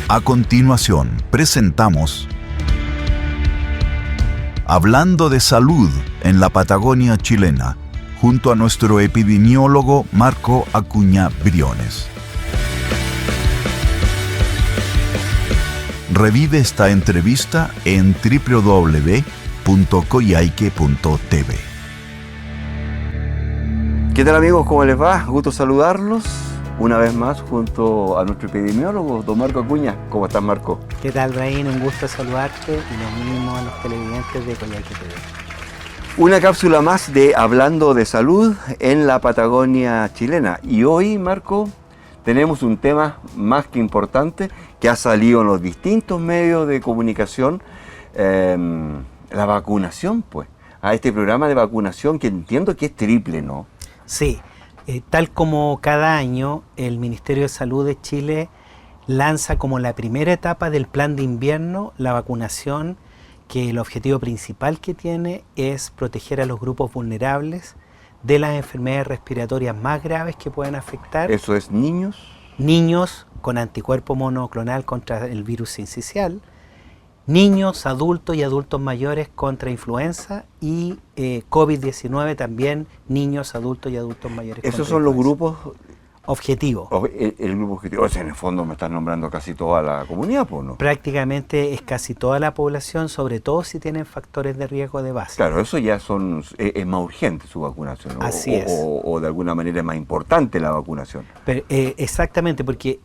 A continuación, presentamos Hablando de salud en la Patagonia chilena, junto a nuestro epidemiólogo Marco Acuña Briones. Revive esta entrevista en www.coyhaique.tv. ¿Qué tal, amigos? ¿Cómo les va? Gusto saludarlos una vez más junto a nuestro epidemiólogo, don Marco Acuña. ¿Cómo estás, Marco? ¿Qué tal, Brahim? Un gusto saludarte y lo mismo a los televidentes de Coyhaique TV. Una cápsula más de Hablando de Salud en la Patagonia chilena. Y hoy, Marco, tenemos un tema más que importante que ha salido en los distintos medios de comunicación, la vacunación, pues. A este programa de vacunación que entiendo que es triple, ¿no? Sí, tal como cada año el Ministerio de Salud de Chile lanza como la primera etapa del plan de invierno la vacunación, que el objetivo principal que tiene es proteger a los grupos vulnerables de las enfermedades respiratorias más graves que pueden afectar. ¿Eso es niños? Niños con anticuerpo monoclonal contra el virus sincicial, niños, adultos y adultos mayores contra influenza y COVID-19 también, niños, adultos y adultos mayores. ¿Esos son los grupos objetivos? El grupo objetivo. O sea, en el fondo me están nombrando casi toda la comunidad, ¿no? Prácticamente es casi toda la población, sobre todo si tienen factores de riesgo de base. Claro, eso ya es más urgente su vacunación. Así es. O de alguna manera es más importante la vacunación. Pero, exactamente, porque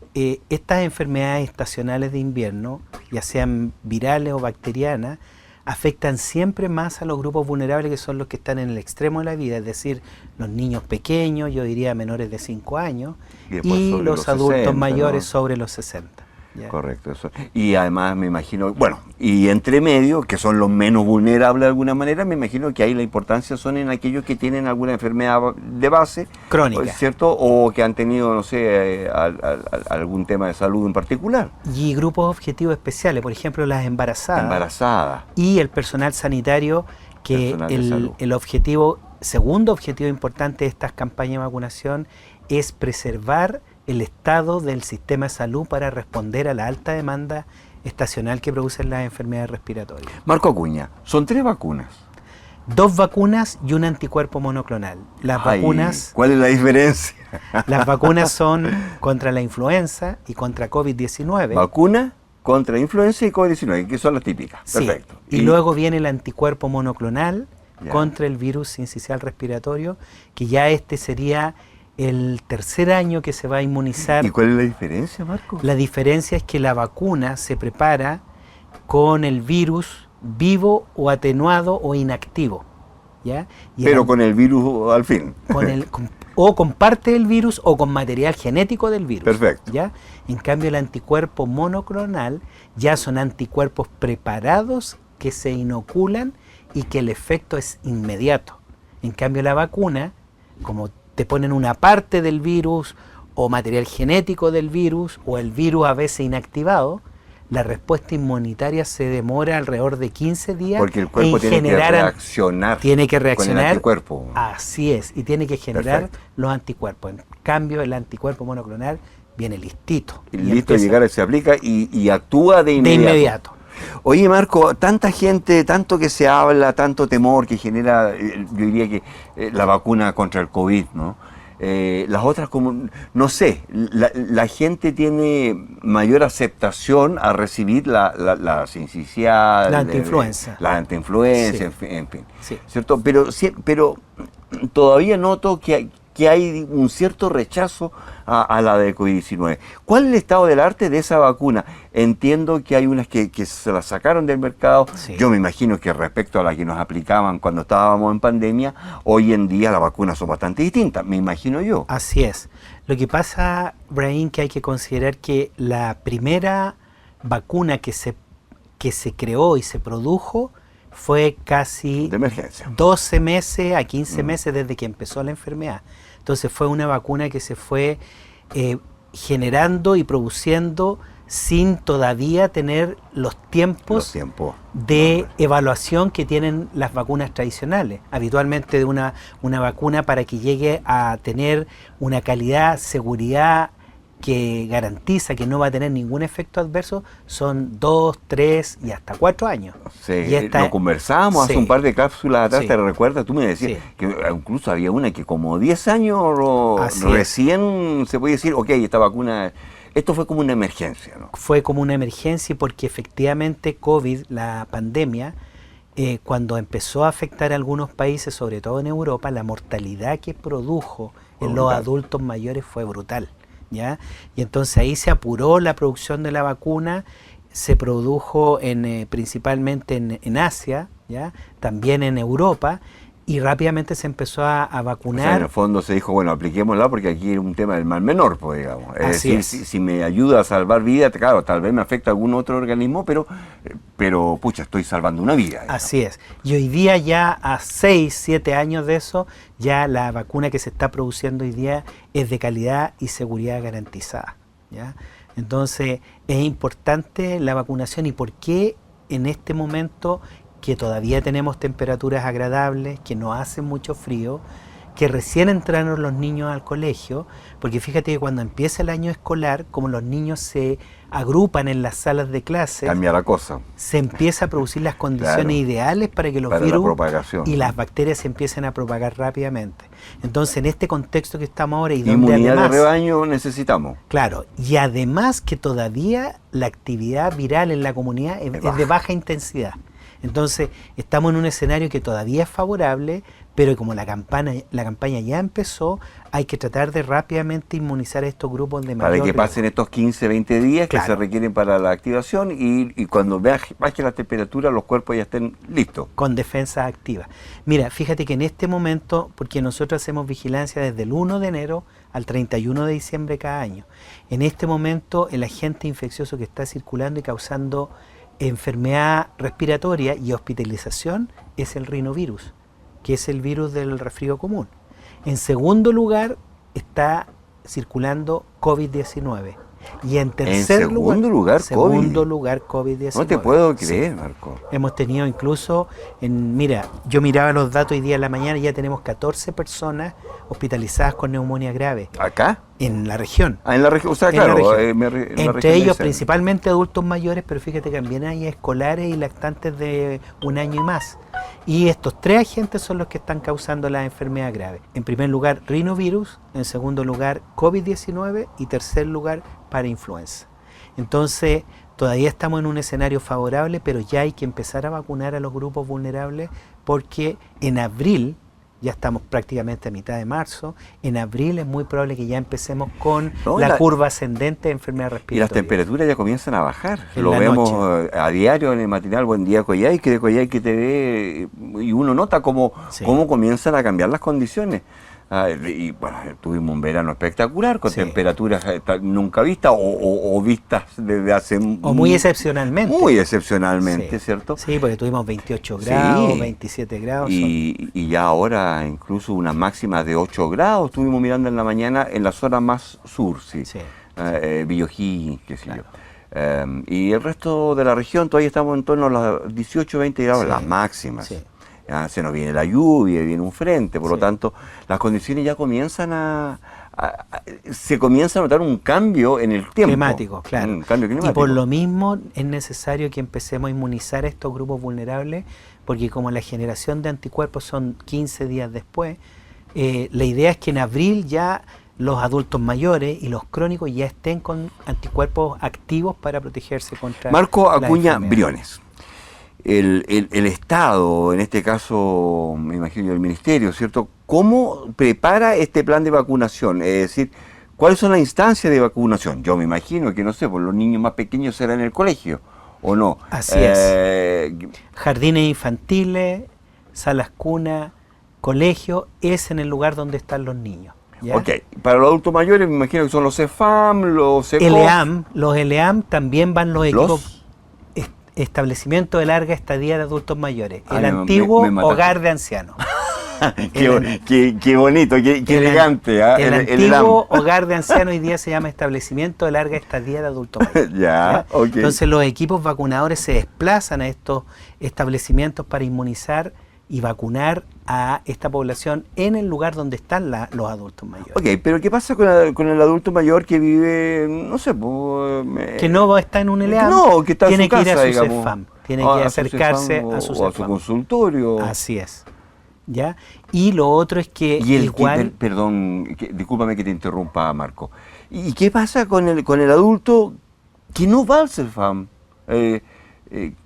estas enfermedades estacionales de invierno, ya sean virales o bacterianas, afectan siempre más a los grupos vulnerables, que son los que están en el extremo de la vida, es decir, los niños pequeños, yo diría menores de 5 años, y los adultos 60, mayores, ¿no? Sobre los 60. ¿Ya? Correcto, eso. Y además me imagino, bueno, y entre medio, que son los menos vulnerables de alguna manera, me imagino que ahí la importancia son en aquellos que tienen alguna enfermedad de base crónica, ¿cierto? O que han tenido, no sé, algún tema de salud en particular. Y grupos objetivos especiales, por ejemplo, las embarazadas. Y el personal sanitario, que el objetivo, segundo objetivo importante de estas campañas de vacunación es preservar el estado del sistema de salud para responder a la alta demanda estacional que producen las enfermedades respiratorias. Marco Acuña, son 3 vacunas. 2 vacunas y un anticuerpo monoclonal. Vacunas. ¿Cuál es la diferencia? Las vacunas son contra la influenza y contra COVID-19. Vacuna contra influenza y COVID-19, que son las típicas. Sí. Perfecto. Y luego viene el anticuerpo monoclonal ya. Contra el virus sincicial respiratorio, que ya sería el tercer año que se va a inmunizar. ¿Y cuál es la diferencia, Marco? La diferencia es que la vacuna se prepara con el virus vivo o atenuado o inactivo, ¿ya? Pero con el virus al fin. O con parte del virus o con material genético del virus. Perfecto. ¿Ya? En cambio, el anticuerpo monoclonal ya son anticuerpos preparados que se inoculan y que el efecto es inmediato. En cambio, la vacuna, como te ponen una parte del virus o material genético del virus o el virus a veces inactivado, la respuesta inmunitaria se demora alrededor de 15 días. Porque el cuerpo tiene que reaccionar. Tiene que reaccionar. Con el anticuerpo. Así es, y tiene que generar Perfecto. los anticuerpos. En cambio, el anticuerpo monoclonal viene listito. Listo, llegar, se aplica y actúa de inmediato. Oye, Marco, tanta gente, tanto que se habla, tanto temor que genera, yo diría que la vacuna contra el COVID, ¿no? Las otras, como, no sé, la gente tiene mayor aceptación a recibir la sincicial, la antiinfluenza. La antiinfluenza, Sí. en fin. Sí. ¿Cierto? Pero todavía noto que hay un cierto rechazo a la de COVID-19. ¿Cuál es el estado del arte de esa vacuna? Entiendo que hay unas que se las sacaron del mercado. Sí. Yo me imagino que respecto a las que nos aplicaban cuando estábamos en pandemia, hoy en día las vacunas son bastante distintas, me imagino yo. Así es. Lo que pasa, Brahim, que hay que considerar que la primera vacuna que se creó y se produjo fue casi de emergencia. 12 meses a 15 meses desde que empezó la enfermedad. Entonces fue una vacuna que se fue generando y produciendo sin todavía tener los tiempos de evaluación que tienen las vacunas tradicionales. Habitualmente de una vacuna, para que llegue a tener una calidad, seguridad que garantiza que no va a tener ningún efecto adverso son 2, 3 y hasta 4 años. Sí, lo conversábamos hace un par de cápsulas atrás, ¿te recuerdas? Tú me decías que incluso había una que como 10 años recién se puede decir, ok, esta vacuna, esto fue como una emergencia, ¿no? Fue como una emergencia porque efectivamente COVID, la pandemia, cuando empezó a afectar a algunos países, sobre todo en Europa, la mortalidad que produjo en los adultos mayores fue brutal. ¿Ya? Y entonces ahí se apuró la producción de la vacuna, se produjo principalmente en Asia, ¿ya? También en Europa, y rápidamente se empezó a vacunar. O sea, en el fondo se dijo, bueno, apliquémosla porque aquí es un tema del mal menor, pues, digamos. Es decir, si me ayuda a salvar vida, claro, tal vez me afecta a algún otro organismo, pero pucha, estoy salvando una vida. Digamos. Así es. Y hoy día ya a 6, 7 años de eso, ya la vacuna que se está produciendo hoy día es de calidad y seguridad garantizada, ¿ya? Entonces es importante la vacunación. ¿Y por qué en este momento que todavía tenemos temperaturas agradables, que no hace mucho frío, que recién entraron los niños al colegio? Porque fíjate que cuando empieza el año escolar, como los niños se agrupan en las salas de clase, cambia la cosa. Se empieza a producir las condiciones ideales para que los virus y las bacterias se empiecen a propagar rápidamente. Entonces, en este contexto que estamos ahora y donde inmunidad además, de rebaño necesitamos. Claro, y además que todavía la actividad viral en la comunidad es de baja intensidad. Entonces, estamos en un escenario que todavía es favorable, pero como la campaña ya empezó, hay que tratar de rápidamente inmunizar a estos grupos de mayor riesgo. Para que pasen estos 15, 20 días que se requieren para la activación y cuando baje la temperatura, los cuerpos ya estén listos. Con defensas activas. Mira, fíjate que en este momento, porque nosotros hacemos vigilancia desde el 1 de enero al 31 de diciembre cada año, en este momento el agente infeccioso que está circulando y causando enfermedad respiratoria y hospitalización es el rinovirus, que es el virus del resfrío común. En segundo lugar está circulando COVID-19. Y en tercer lugar COVID-19. No te puedo creer, Marco. Hemos tenido incluso, yo miraba los datos hoy día en la mañana y ya tenemos 14 personas hospitalizadas con neumonía grave. ¿Acá? En la región. En la región, o sea, claro. Entre ellos principalmente adultos mayores, pero fíjate que también hay escolares y lactantes de 1 año y más. Y estos 3 agentes son los que están causando la enfermedad grave. En primer lugar, rinovirus, en segundo lugar, COVID-19 y tercer lugar, parainfluenza. Entonces, todavía estamos en un escenario favorable, pero ya hay que empezar a vacunar a los grupos vulnerables porque en abril, ya estamos prácticamente a mitad de marzo, en abril es muy probable que ya empecemos con la curva ascendente de enfermedad respiratoria. Y las temperaturas ya comienzan a bajar. Lo vemos a diario en el matinal Buen Día Coyhaique, de Coyhaique TV, y uno nota cómo comienzan a cambiar las condiciones. Y bueno, tuvimos un verano espectacular con temperaturas nunca vistas o vistas desde hace... O muy excepcionalmente. Muy excepcionalmente, ¿cierto? Sí, porque tuvimos 28 grados, 27 grados. Y ya ahora incluso unas máximas de 8 grados estuvimos mirando en la mañana en la zona más sur, Villojí, qué sé yo. Y el resto de la región todavía estamos en torno a los 18, 20 grados, las máximas. Sí. Se nos viene la lluvia, viene un frente, por lo tanto, las condiciones ya comienzan se comienza a notar un cambio en el tiempo. Climático, claro. Un cambio climático. Y por lo mismo es necesario que empecemos a inmunizar a estos grupos vulnerables, porque como la generación de anticuerpos son 15 días después, la idea es que en abril ya los adultos mayores y los crónicos ya estén con anticuerpos activos para protegerse contra Marco Acuña Briones. El Estado, en este caso, me imagino el Ministerio, ¿cierto? ¿Cómo prepara este plan de vacunación? Es decir, ¿cuáles son las instancias de vacunación? Yo me imagino que, no sé, pues los niños más pequeños serán en el colegio, ¿o no? Así es. Jardines infantiles, salas cuna, colegio, es en el lugar donde están los niños. ¿Ya? Ok, para los adultos mayores me imagino que son los CEFAM, los ELEAM, los ELEAM también van los equipos... Establecimiento de larga estadía de adultos mayores, el antiguo hogar de ancianos. Qué bonito, qué elegante. El antiguo hogar de ancianos hoy día se llama establecimiento de larga estadía de adultos mayores. ¿Ya? Okay. Entonces los equipos vacunadores se desplazan a estos establecimientos para inmunizar y vacunar a esta población en el lugar donde están los adultos mayores. Ok, pero ¿qué pasa con el adulto mayor que vive, no sé, que no está en un ELEAM, no, que está tiene en su que ir casa, a su digamos, CEFAM, tiene que acercarse a su CEFAM o a su consultorio. Así es. ¿Ya? Y lo otro es que igual... Discúlpame que te interrumpa, Marco. ¿Y qué pasa con el adulto que no va al CEFAM?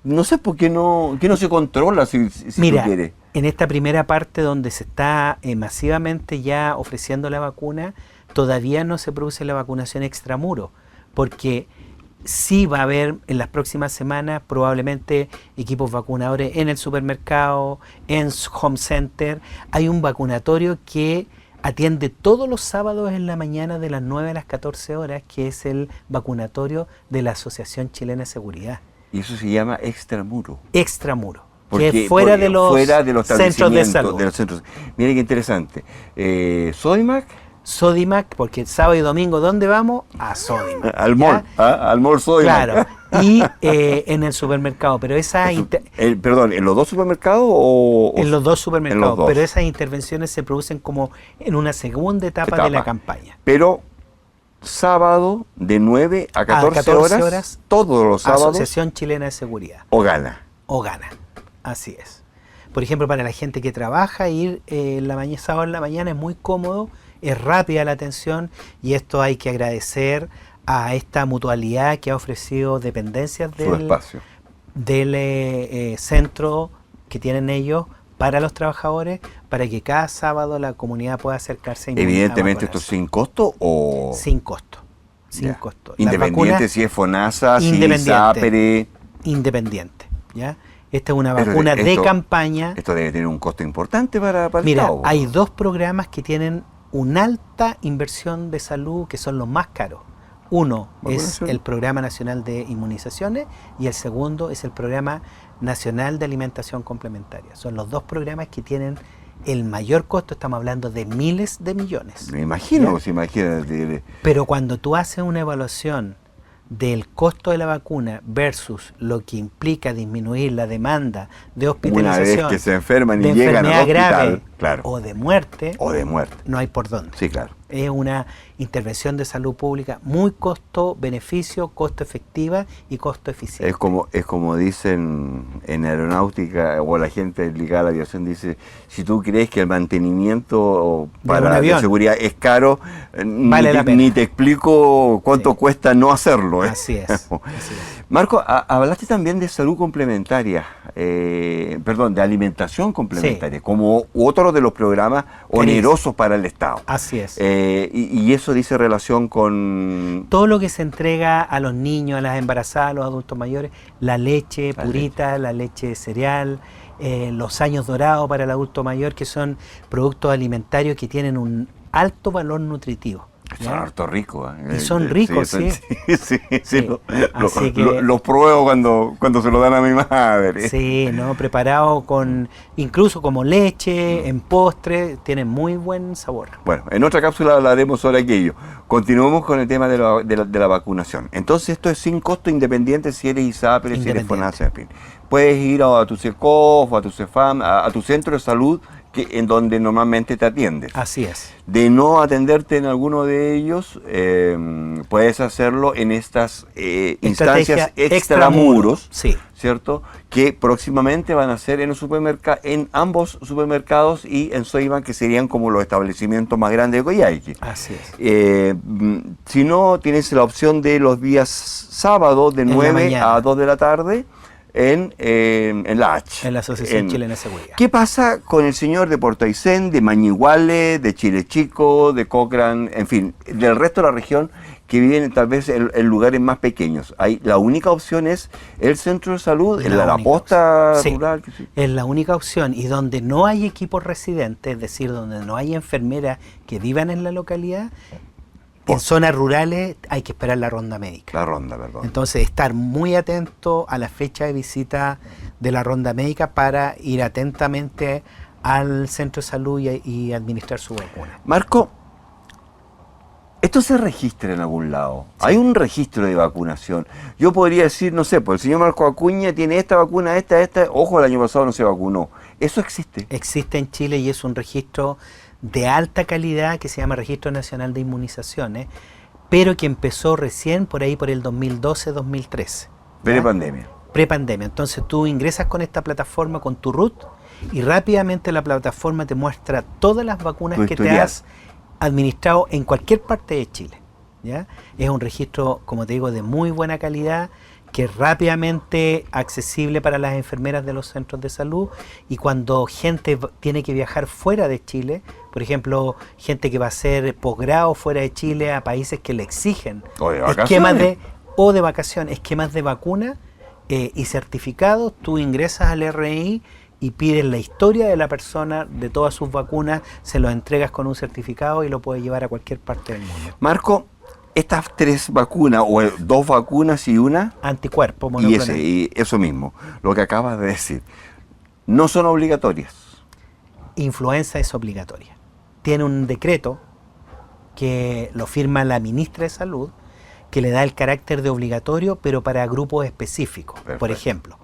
No sé por qué no se controla si Mira, tú quieres. En esta primera parte donde se está masivamente ya ofreciendo la vacuna, todavía no se produce la vacunación extramuro, porque sí va a haber en las próximas semanas probablemente equipos vacunadores en el supermercado, en home center. Hay un vacunatorio que atiende todos los sábados en la mañana de las 9 a las 14 horas, que es el vacunatorio de la Asociación Chilena de Seguridad. Y eso se llama extramuro. Extramuro. Que es fuera de los centros de salud. Mire qué interesante. ¿Sodimac? Sodimac, porque sábado y domingo, ¿dónde vamos? A Sodimac. Al mall, al mall Sodimac. Claro, y en el supermercado, pero esa... Perdón, ¿en los dos supermercados o...? En los dos supermercados, los dos. Pero esas intervenciones se producen como en una segunda etapa de la campaña. Pero sábado de 9 a 14 horas, todos los sábados... Asociación Chilena de Seguridad. O gana. Así es. Por ejemplo, para la gente que trabaja, ir sábado en la mañana es muy cómodo, es rápida la atención, y esto hay que agradecer a esta mutualidad que ha ofrecido dependencias del centro que tienen ellos para los trabajadores, para que cada sábado la comunidad pueda acercarse. Evidentemente, ¿esto sin costo o...? Sin costo. Independiente si es FONASA, si es ISAPRE... Independiente, ¿ya? Esta es una vacuna de campaña. Esto debe tener un costo importante para el Mira, Estado. hay dos programas que tienen una alta inversión de salud, que son los más caros. Uno es el Programa Nacional de Inmunizaciones y el segundo es el Programa Nacional de Alimentación Complementaria. Son los dos programas que tienen el mayor costo, estamos hablando de miles de millones. Me imagino, imagínate. Pero cuando tú haces una evaluación del costo de la vacuna versus lo que implica disminuir la demanda de hospitalización, una vez que se enferman y llegan al hospital, grave, claro, o de muerte, no hay por dónde. Sí, claro. Es una intervención de salud pública muy costo-beneficio, costo efectiva y costo eficiente. Es como dicen en aeronáutica, o la gente ligada a la aviación dice, si tú crees que el mantenimiento de seguridad es caro, vale la pena. Ni te explico cuánto cuesta no hacerlo. Así es. Marco, hablaste también de salud complementaria, de alimentación complementaria, como otro de los programas onerosos para el Estado. Así es. Y eso dice relación con... Todo lo que se entrega a los niños, a las embarazadas, a los adultos mayores, la leche purita, la leche cereal, los años dorados para el adulto mayor, que son productos alimentarios que tienen un alto valor nutritivo. Son harto ricos. Y son ricos, sí. Los pruebo cuando se lo dan a mi madre. Sí, preparado incluso como leche, en postre, tienen muy buen sabor. Bueno, en otra cápsula hablaremos sobre aquello. Continuamos con el tema de la vacunación. Entonces esto es sin costo, independiente si eres ISAPRE, si eres FONASA, en fin. Puedes ir a tu CECOF, a tu CEFAM, a tu centro de salud, en donde normalmente te atiendes. Así es. De no atenderte en alguno de ellos, puedes hacerlo en estas instancias extramuros, ¿cierto? Que próximamente van a ser en ambos supermercados y en Sodimac, que serían como los establecimientos más grandes de Coyhaique. Así es. Si no, tienes la opción de los días sábado de 9 a 2 de la tarde, en la H. En la Asociación Chilena de Seguridad. ¿Qué pasa con el señor de Puerto Aysén, de Mañiguale, de Chile Chico, de Cochrane, en fin, del resto de la región que viven tal vez en lugares más pequeños? Ahí la única opción es el centro de salud, la posta rural. Es la única opción, y donde no hay equipos residentes, es decir, donde no hay enfermeras que vivan en la localidad. En zonas rurales hay que esperar la ronda médica. Entonces, estar muy atento a la fecha de visita de la ronda médica para ir atentamente al centro de salud y administrar su vacuna. Marco, ¿Esto se registra en algún lado? Sí. ¿Hay un registro de vacunación? Yo podría decir, no sé, pues el señor Marco Acuña tiene esta vacuna, esta, ojo, el año pasado no se vacunó. ¿Eso existe? Existe en Chile y es un registro de alta calidad que se llama Registro Nacional de Inmunizaciones, pero que empezó recién por ahí por el 2012-2013. Prepandemia. Prepandemia. Entonces tú ingresas con esta plataforma, con tu RUT, y rápidamente la plataforma te muestra todas las vacunas que te has administrado en cualquier parte de Chile, ¿ya? Es un registro, como te digo, de muy buena calidad, que es rápidamente accesible para las enfermeras de los centros de salud, y cuando gente tiene que viajar fuera de Chile, por ejemplo, gente que va a hacer posgrado fuera de Chile a países que le exigen esquemas de vacaciones, esquemas de vacuna y certificados, tú ingresas al RNI y pides la historia de la persona, de todas sus vacunas, se lo entregas con un certificado y lo puedes llevar a cualquier parte del mundo. Marco, estas 3 vacunas, o 2 vacunas y una... Anticuerpo monoclonal. Y eso mismo, lo que acabas de decir, no son obligatorias. Influenza es obligatoria. Tiene un decreto que lo firma la ministra de Salud, que le da el carácter de obligatorio, pero para grupos específicos. Perfecto. Por ejemplo,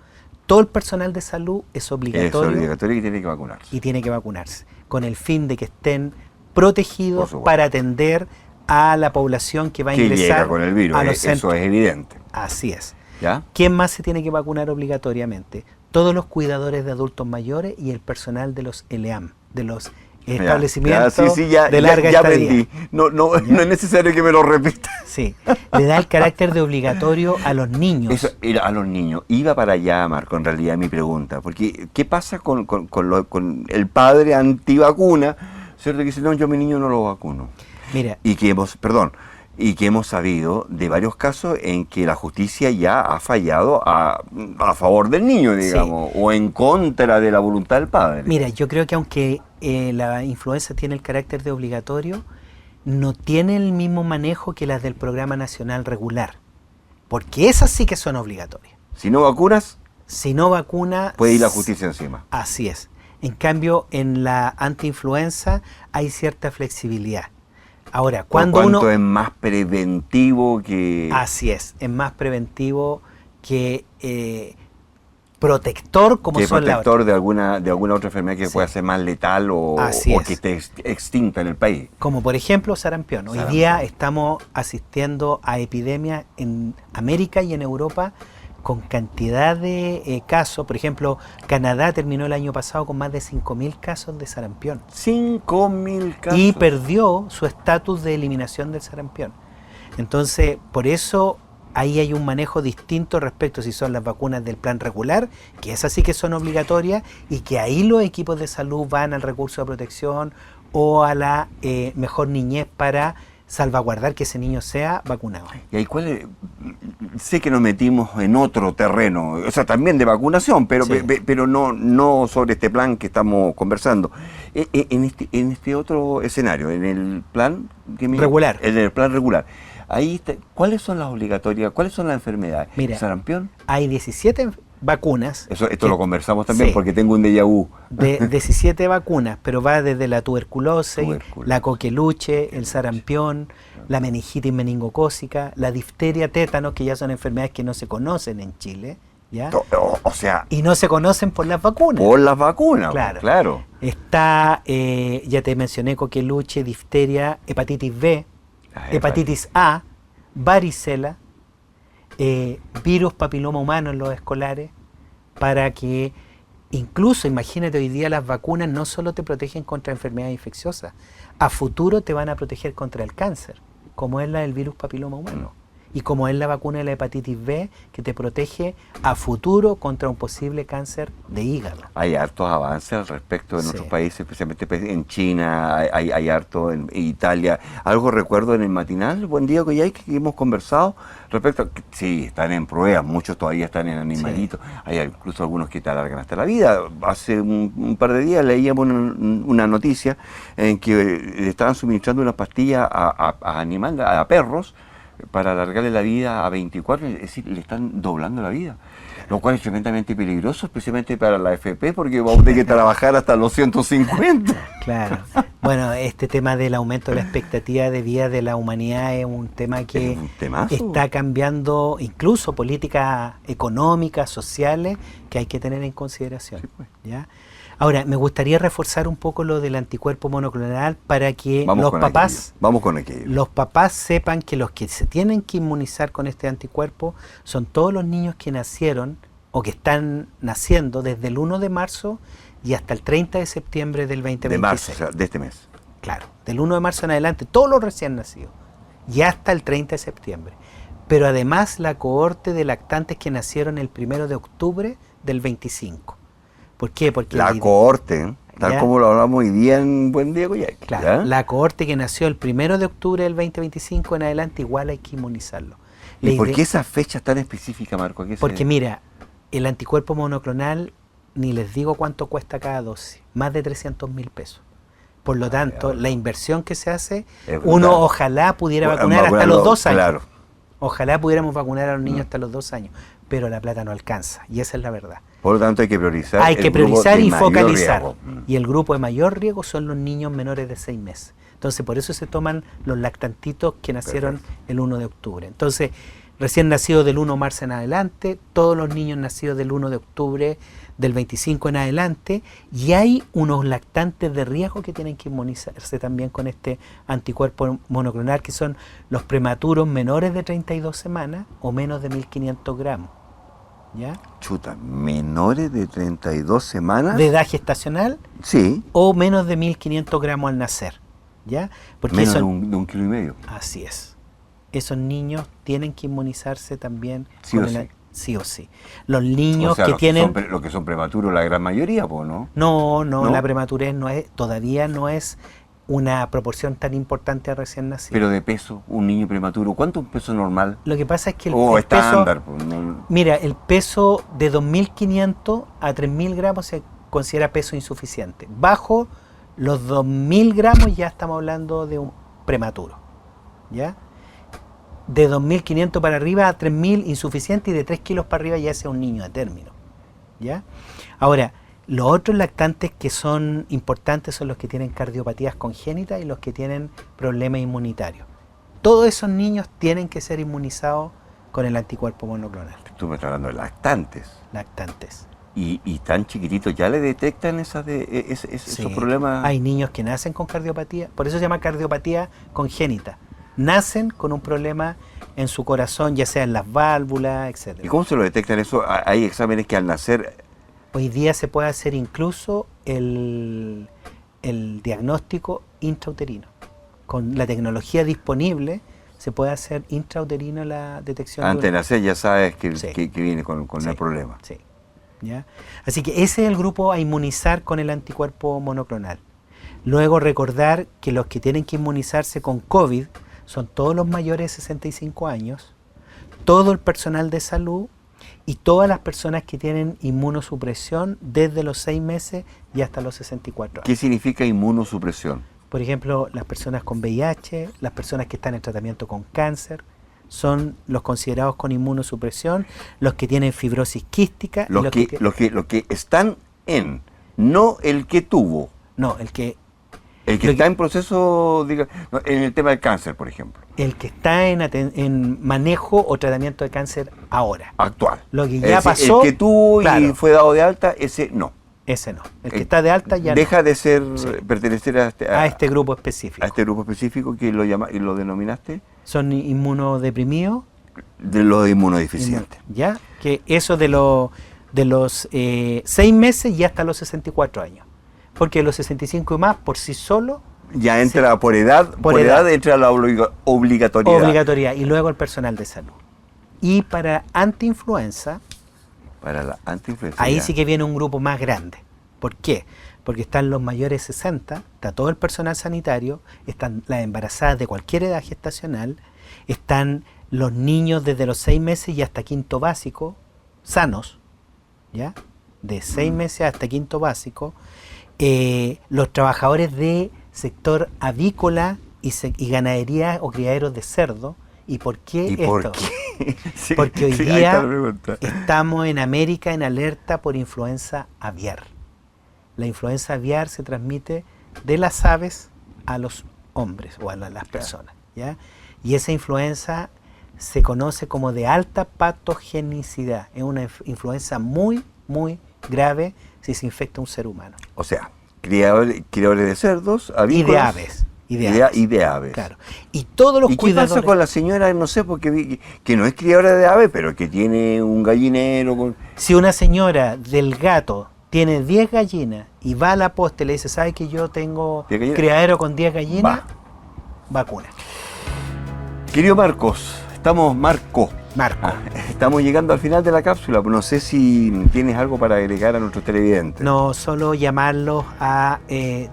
todo el personal de salud es obligatorio. Es obligatorio y tiene que vacunarse. Y tiene que vacunarse, con el fin de que estén protegidos para atender a la población que va a ingresar llega con el virus, a los centros. Eso es evidente. Así es. ¿Ya? ¿Quién más se tiene que vacunar obligatoriamente? Todos los cuidadores de adultos mayores y el personal de los ELEAM, de los establecimientos de larga estadía. No es necesario que me lo repita. Sí, le da el carácter de obligatorio a los niños. Eso, a los niños. Iba para allá, Marco, en realidad mi pregunta. Porque, ¿qué pasa con el padre antivacuna? ¿Cierto? Que dice, no, yo a mi niño no lo vacuno. Mira. Y que hemos sabido de varios casos en que la justicia ya ha fallado a favor del niño, digamos, o en contra de la voluntad del padre. Mira, yo creo que aunque la influenza tiene el carácter de obligatorio, no tiene el mismo manejo que las del Programa Nacional Regular, porque esas sí que son obligatorias. Si no vacunas, puede ir la justicia encima. Así es. En cambio, en la antiinfluenza hay cierta flexibilidad. Ahora, ¿cuánto es más preventivo que...? Así es más preventivo que protector, como que son las protector de alguna otra enfermedad que pueda ser más letal o que esté extinta en el país. Como por ejemplo sarampión. Hoy día estamos asistiendo a epidemias en América y en Europa con cantidad de casos. Por ejemplo, Canadá terminó el año pasado con más de 5.000 casos de sarampión. 5.000 casos. Y perdió su estatus de eliminación del sarampión. Entonces, por eso ahí hay un manejo distinto respecto si son las vacunas del plan regular, que esas sí que son obligatorias, y que ahí los equipos de salud van al recurso de protección o a la mejor niñez para salvaguardar que ese niño sea vacunado. Y ahí sé que nos metimos en otro terreno, o sea, también de vacunación, pero no sobre este plan que estamos conversando. En este otro escenario, en el plan regular. En el plan regular. Ahí está, ¿cuáles son las obligatorias? ¿Cuáles son las enfermedades? Mira, ¿sarampión? Hay 17 vacunas. Esto lo conversamos también porque tengo un déjà vu. De 17 vacunas, pero va desde la tuberculosis, la coqueluche, el sarampión, la meningitis meningocócica, la difteria, tétanos, que ya son enfermedades que no se conocen en Chile, ¿ya? O sea... Y no se conocen por las vacunas. Por las vacunas, claro. Está, ya te mencioné, coqueluche, difteria, hepatitis B, hepatitis A, varicela, virus papiloma humano en los escolares, para que incluso, imagínate, hoy día las vacunas no solo te protegen contra enfermedades infecciosas, a futuro te van a proteger contra el cáncer, como es la del virus papiloma humano. Y como es la vacuna de la hepatitis B, que te protege a futuro contra un posible cáncer de hígado. Hay hartos avances al respecto en nuestros países, especialmente en China, hay harto en Italia. Algo recuerdo en el matinal, Buen Día que hemos conversado respecto a que sí, están en pruebas, muchos todavía están en animalitos, hay incluso algunos que te alargan hasta la vida. Hace un par de días leíamos una noticia en que le estaban suministrando una pastilla a perros, para alargarle la vida a 24, es decir, le están doblando la vida. Lo cual es tremendamente peligroso, especialmente para la AFP, porque vamos a tener que trabajar hasta los 150. Claro. Bueno, este tema del aumento de la expectativa de vida de la humanidad es un tema que está cambiando incluso políticas económicas, sociales, que hay que tener en consideración. Sí, pues. ¿Ya? Ahora, me gustaría reforzar un poco lo del anticuerpo monoclonal para que los papás sepan que los que se tienen que inmunizar con este anticuerpo son todos los niños que nacieron o que están naciendo desde el 1 de marzo y hasta el 30 de septiembre del 2026. De marzo, o sea, de este mes. Claro, del 1 de marzo en adelante, todos los recién nacidos y hasta el 30 de septiembre. Pero además la cohorte de lactantes que nacieron el 1 de octubre del 25. ¿Por qué? Porque la cohorte, tal como lo hablamos hoy día en Buen Día Coyhaique. Claro, la cohorte que nació el 1 de octubre del 2025 en adelante, igual hay que inmunizarlo. ¿Y por qué esa fecha tan específica, Marco? Porque mira, el anticuerpo monoclonal, ni les digo cuánto cuesta cada dosis, más de 300.000 pesos. Por lo tanto, la inversión que se hace, uno ojalá pudiera vacunar hasta los 2 años. Claro. Ojalá pudiéramos vacunar a los niños hasta los 2 años, pero la plata no alcanza, y esa es la verdad. Por lo tanto hay que priorizar. Hay que priorizar y focalizar. Y el grupo de mayor riesgo son los niños menores de 6 meses. Entonces por eso se toman los lactantitos que nacieron el 1 de octubre. Entonces, recién nacidos del 1 de marzo en adelante, todos los niños nacidos del 1 de octubre del 25 en adelante, y hay unos lactantes de riesgo que tienen que inmunizarse también con este anticuerpo monoclonal, que son los prematuros menores de 32 semanas o menos de 1.500 gramos. ¿Ya? Chuta, menores de 32 semanas. ¿De edad gestacional? Sí. O menos de 1.500 gramos al nacer. ¿Ya? Porque menos de un kilo y medio. Así es. Esos niños tienen que inmunizarse también sí o sí. Los niños que tienen... Los que son prematuros, la gran mayoría, ¿no? No, la prematurez todavía no es una proporción tan importante a recién nacido. Pero de peso, un niño prematuro, ¿cuánto es un peso normal? Lo que pasa es que el estándar, peso... Mira, el peso de 2.500 a 3.000 gramos se considera peso insuficiente. Bajo los 2.000 gramos ya estamos hablando de un prematuro. ¿Ya? De 2.500 para arriba a 3.000 insuficiente, y de 3 kilos para arriba ya sea un niño de término. ¿Ya? Ahora, los otros lactantes que son importantes son los que tienen cardiopatías congénitas y los que tienen problemas inmunitarios. Todos esos niños tienen que ser inmunizados con el anticuerpo monoclonal. Tú me estás hablando de lactantes. Lactantes. ¿Y tan chiquititos ya le detectan esos problemas? Hay niños que nacen con cardiopatía, por eso se llama cardiopatía congénita. Nacen con un problema en su corazón, ya sea en las válvulas, etc. ¿Y cómo se lo detectan eso? Hay exámenes que al nacer... Hoy día se puede hacer incluso el diagnóstico intrauterino. Con la tecnología disponible se puede hacer intrauterino la detección. Antes de nacer ya sabes que viene con el problema. Sí. ¿Ya? Así que ese es el grupo a inmunizar con el anticuerpo monoclonal. Luego recordar que los que tienen que inmunizarse con COVID son todos los mayores de 65 años, todo el personal de salud y todas las personas que tienen inmunosupresión desde los 6 meses y hasta los 64 años. ¿Qué significa inmunosupresión? Por ejemplo, las personas con VIH, las personas que están en tratamiento con cáncer, son los considerados con inmunosupresión, los que tienen fibrosis quística. Los que están en, no el que tuvo. No, el que está en proceso, en el tema del cáncer, por ejemplo. El que está en manejo o tratamiento de cáncer ahora. Actual. Lo que ya pasó. El que tuvo y fue dado de alta, ese no. Ese no. El que está de alta ya deja de ser, pertenecer a este grupo específico. A este grupo específico que lo denominaste. Son inmunodeprimidos. De los inmunodeficientes. ¿Ya? Que eso de los 6 meses y hasta los 64 años. Porque los 65 y más, por sí solo... Ya entra por edad entra la obligatoriedad. Obligatoriedad. Y luego el personal de salud. Y para antiinfluenza... Para la antiinfluenza. Ahí sí que viene un grupo más grande. ¿Por qué? Porque están los mayores de 60, está todo el personal sanitario, están las embarazadas de cualquier edad gestacional, están los niños desde los 6 meses y hasta quinto básico, sanos, ¿ya? De 6 meses hasta quinto básico, los trabajadores de sector avícola y ganadería o criaderos de cerdo ¿Y por qué ¿Y esto? por qué? Sí, porque hoy sí, ahí día está la pregunta. estamos en América en alerta por influenza aviar. La influenza aviar se transmite de las aves a los hombres o a las personas, ¿ya? Y esa influenza se conoce como de alta patogenicidad. Es una influenza muy, muy grave si se infecta un ser humano. O sea, criadores de cerdos, avícolas, Y de aves. Y de aves. Claro. Y todos los ¿Y qué cuidadores... pasa con la señora, no sé, porque vi que no es criadora de aves, pero que tiene un gallinero? Si una señora del gato tiene 10 gallinas y va a la posta y le dice, ¿sabe que yo tengo criadero con 10 gallinas? Vacuna. Querido Marcos, Marco. Estamos llegando al final de la cápsula. No sé si tienes algo para agregar a nuestros televidentes. No, solo llamarlos a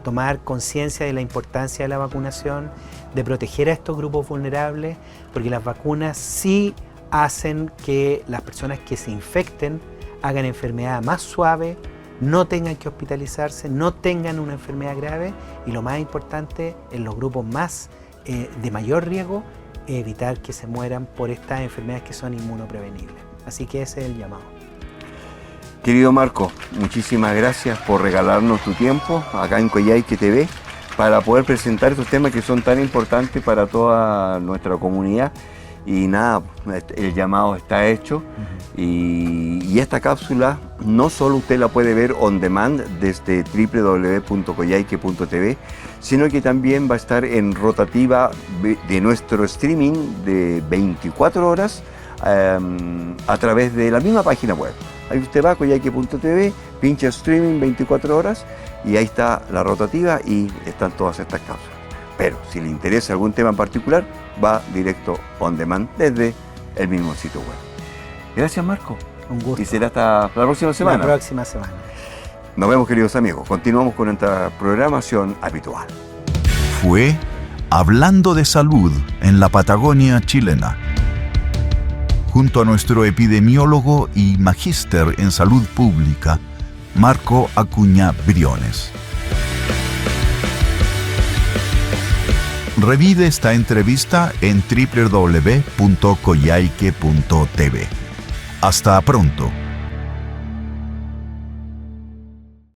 tomar conciencia de la importancia de la vacunación, de proteger a estos grupos vulnerables, porque las vacunas sí hacen que las personas que se infecten hagan enfermedad más suave, no tengan que hospitalizarse, no tengan una enfermedad grave y lo más importante, en los grupos más de mayor riesgo, evitar que se mueran por estas enfermedades que son inmunoprevenibles. Así que ese es el llamado. Querido Marco, muchísimas gracias por regalarnos tu tiempo acá en Coyhaique TV para poder presentar estos temas que son tan importantes para toda nuestra comunidad. Y nada, el llamado está hecho. Y esta cápsula no solo usted la puede ver on demand desde www.coyhaique.tv, sino que también va a estar en rotativa de nuestro streaming de 24 horas a través de la misma página web. Ahí usted va a coyhaique.tv, pincha streaming 24 horas y ahí está la rotativa y están todas estas cápsulas. Pero si le interesa algún tema en particular, va directo on demand desde el mismo sitio web. Gracias, Marco. Un gusto. Y será hasta la próxima semana. La próxima semana. Nos vemos, queridos amigos. Continuamos con nuestra programación habitual. Fue Hablando de Salud en la Patagonia chilena, junto a nuestro epidemiólogo y magíster en salud pública, Marco Acuña Briones. Revive esta entrevista en www.coyhaique.tv. Hasta pronto.